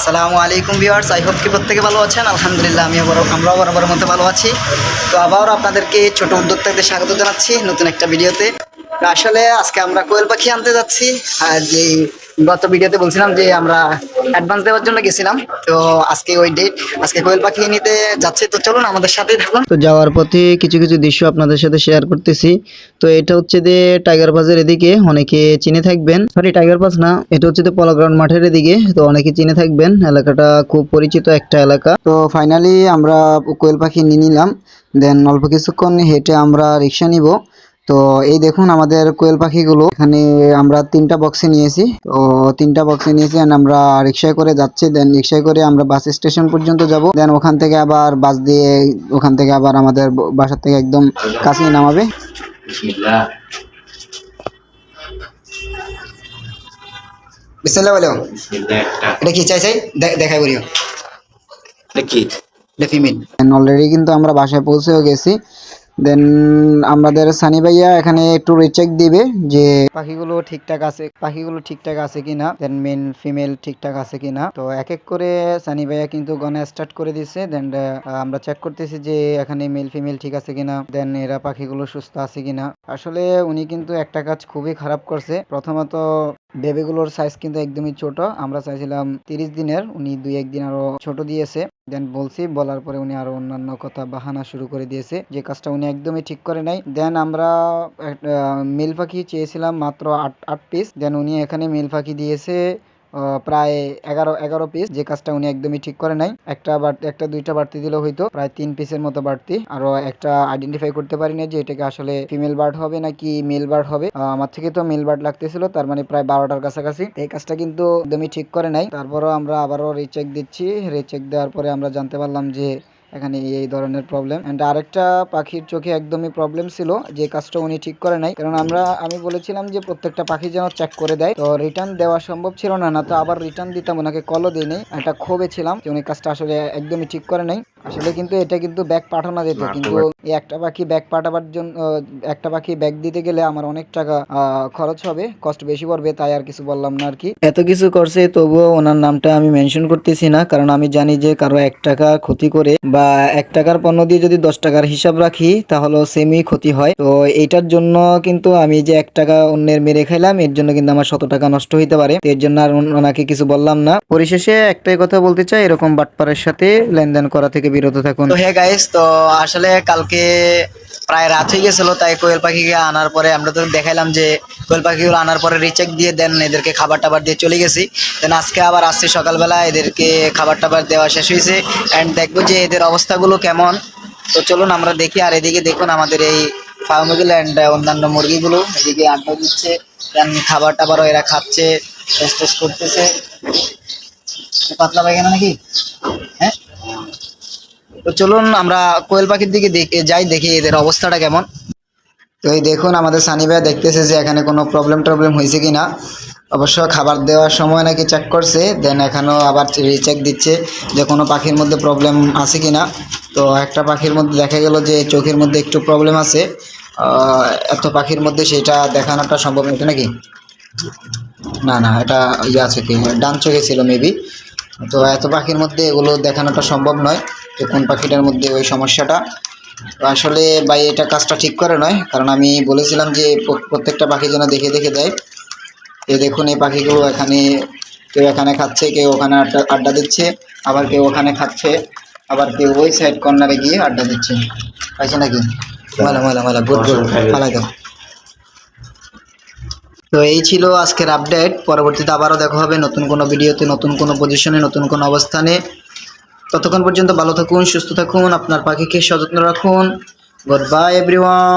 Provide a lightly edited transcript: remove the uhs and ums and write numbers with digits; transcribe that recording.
আসসালামু আলাইকুম viewers, I hope কি প্রত্যেকে ভালো আছেন। আলহামদুলিল্লাহ আমরাও বরাবর মতো ভালো আছি। তো আবারও আপনাদেরকে ছোট উদ্যোক্তাদের স্বাগত জানাচ্ছি নতুন একটা ভিডিওতে। তো আসলে আজকে আমরা কোয়েল পাখি আনতে যাচ্ছি। আর যে গত ভিডিওতে বলছিলাম যে আমরা অ্যাডভান্স দেওয়ার জন্য গেছিলাম, তো আজকে ওই ডেট, আজকে কোয়েল পাখি নিতে যাচ্ছি। তো চলুন আমাদের সাথেই থাকুন। তো যাওয়ার পথে কিছু কিছু দৃশ্য আপনাদের সাথে শেয়ার করতেছি। তো এটা হচ্ছে যে টাইগার পাসের এদিকে, অনেকে চিনে থাকবেন, সরি টাইগার পাস না, এটা হচ্ছে যে পলো গ্রাউন্ড মাঠের এদিকে। তো অনেকে চিনে থাকবেন, এলাকাটা খুব পরিচিত একটা এলাকা। তো ফাইনালি আমরা কোয়েল পাখি নিয়ে নিলাম। দেন অল্প কিছুক্ষণ হেঁটে আমরা রিক্সা নিব। তো এই দেখুন আমাদের কোয়েল পাখিগুলো, এখানে আমরা 3টা বক্সে নিয়েছি। তো 3টা বক্সে নিয়েছি and আমরা রিক্সায় করে যাচ্ছি। দেন রিক্সায় করে আমরা বাস স্টেশন পর্যন্ত যাব। দেন ওখান থেকে আবার বাস দিয়ে ওখান থেকে আবার আমাদের বাসার থেকে একদম কাছেই নামাবে। বিসমিল্লাহ বলো। এটা কি চাই দেখাই বলিও। এটা কি? এটা ফিমেল। অলরেডি কিন্তু আমরা বাসায় পৌঁছেও গেছি। দেন আমাদের সানি ভাইয়া এখানে একটু রিচেক দিবে যে পাখিগুলো ঠিকঠাক আছে কিনা, দেন মেল ফিমেল ঠিকঠাক আছে কিনা। তো এক এক করে সানি ভাইয়া কিন্তু গণা স্টার্ট করে দিচ্ছে। দেন আমরা চেক করতেছি যে এখানে মেল ফিমেল ঠিক আছে কিনা, দেন এরা পাখিগুলো সুস্থ আছে কিনা। আসলে উনি কিন্তু একটা কাজ খুবই খারাপ করছে। প্রথমত বেবিগুলোর সাইজ কিন্তু একদমই ছোট। আমরা চাইছিলাম 30 দিনের, উনি 2-1 দিন আরো ছোট দিয়েছে। দেন বলার পরে উনি আরো অন্যান্য কথা বাহানা শুরু করে দিয়েছে, যে কাজটা উনি একদমই ঠিক করে নাই। দেন আমরা মেল পাখি চেয়েছিলাম মাত্র 8 পিস। দেন উনি এখানে মেল পাখি দিয়েছে প্রায় 11 পিস, যে কাজটা উনি একদমই ঠিক করে নাই। একটা 2টা বাড়তি দিলেও হয়তো, প্রায় 3 পিসের মতো বাড়তি। আরো একটা আইডেন্টিফাই করতে পারি না যে এটাকে আসলে ফিমেল বার্ড হবে নাকি মেল বার্ড হবে। আমার থেকে তো মেল বার্ড লাগতেছিল, তার মানে প্রায় 12টার কাছাকাছি। এই কাজটা কিন্তু একদমই ঠিক করে নাই। তারপরও আমরা আবারও রিচেক দিচ্ছি। রিচেক দেওয়ার পরে আমরা জানতে পারলাম যে এখানে এই ধরনের প্রবলেম। এন্ড আরেকটা পাখির চোখে একদমই প্রবলেম ছিল, যে কাজটা উনি ঠিক করে নাই। কারণ আমি বলেছিলাম যে প্রত্যেকটা পাখি যেন চেক করে দেয়। তো রিটার্ন দেওয়া সম্ভব ছিল না, তো আবার রিটার্ন দিতাম, ওনাকে কলও দিই নেই। একটা ক্ষোভে ছিলাম যে উনি কাজটা আসলে একদমই ঠিক করে নাই। আসলে কিন্তু এটা কিন্তু ব্যাগ পাঠানো যেত, কিন্তু এই একটা পাখি ব্যাগ পাঠাবার জন্য একটা পাখি ব্যাগ দিতে গেলে আমার অনেক টাকা খরচ হবে, কষ্ট বেশি পড়বে, তাই আর কিছু বললাম না আর কি। এত কিছু করছে, তবুও ওনার নামটা আমি মেনশন করতেছি না, কারণ আমি জানি যে কারো 1 টাকা ক্ষতি করে বা 1 টাকার পণ্য দিয়ে যদি 10 টাকার হিসাব রাখি তাহলে সেমই ক্ষতি হয়। তো এইটার জন্য কিন্তু আমি যে 1 টাকা অন্যের মেরে খাইলাম, এর জন্য কিন্তু আমার 100 টাকা নষ্ট হইতে পারে। এর জন্য আর ওনাকে কিছু বললাম না। পরিশেষে একটাই কথা বলতে চাই, এরকম বাটপারের সাথে লেনদেন করা থেকে বিরত থাকুন। তো হে গাইস, তো আসলে কালকে প্রায় রাত হয়ে গেছিল, তাই কোয়েল পাখিকে আনার পরে আমরা তো দেখাইলাম যে কোয়েল পাখিগুলো আনার পরে রিচেক দিয়ে দেন এদেরকে খাবার টাবার দিয়ে চলে গেছি। দেন আজকে আবার আসছি সকালবেলা, এদেরকে খাবার টাবার দেওয়া শেষ হয়েছে অ্যান্ড দেখবো যে এদের অবস্থাগুলো কেমন। তো চলুন আমরা দেখি। আর এদিকে দেখুন আমাদের এই ফার্মগুলো অ্যান্ড অন্যান্য মুরগিগুলো এদিকে আড্ডা দিচ্ছে, দেন খাবার টাবারও এরা খাচ্ছে, টেস্ট করতেছে। পাতলা পায়খানা নাকি? হ্যাঁ, তো চলুন আমরা কোয়েল পাখির দিকে যাই, দেখি এদের অবস্থাটা কেমন। তো এই দেখুন আমাদের সানি ভাই দেখতেছে যে এখানে কোনো প্রবলেম হয়েছে কিনা। অবশ্য খাবার দেওয়ার সময় নাকি চেক করছে, দেন এখানেও আবার রিচেক দিচ্ছে যে কোনো পাখির মধ্যে প্রবলেম আছে কিনা। তো একটা পাখির মধ্যে দেখা গেল যে চোখের মধ্যে একটু প্রবলেম আছে। এত পাখির মধ্যে সেটা দেখানোটা সম্ভব নয় নাকি? না, এটা আছে কি, ডান চোখে ছিল মেবি। তো এত পাখির মধ্যে এগুলো দেখানোটা সম্ভব নয় যে কোন পাখিটার মধ্যে ওই সমস্যাটা। তো আসলে ভাই এটা কাজটা ঠিক করে নয়, কারণ আমি বলেছিলাম যে প্রত্যেকটা পাখি যেন দেখে দেখে দেয়। এই দেখুন এই পাখিগুলো এখানে, কেউ এখানে খাচ্ছে, কেউ ওখানে আড্ডা দিচ্ছে, আবার কেউ ওখানে খাচ্ছে, আবার কেউ ওই সাইড কর্নারে গিয়ে আড্ডা দিচ্ছে। পাইছে নাকি? ময়লা গুড ফালাই দাও। তো এই ছিল আজকের আপডেট। পরবর্তীতে আবারও দেখা হবে নতুন কোনো ভিডিওতে, নতুন কোনো পজিশনে, নতুন কোনো অবস্থানে। ততক্ষণ পর্যন্ত ভালো থাকুন, সুস্থ থাকুন, আপনার পাখিকে সযত্ন রাখুন। Good bye everyone.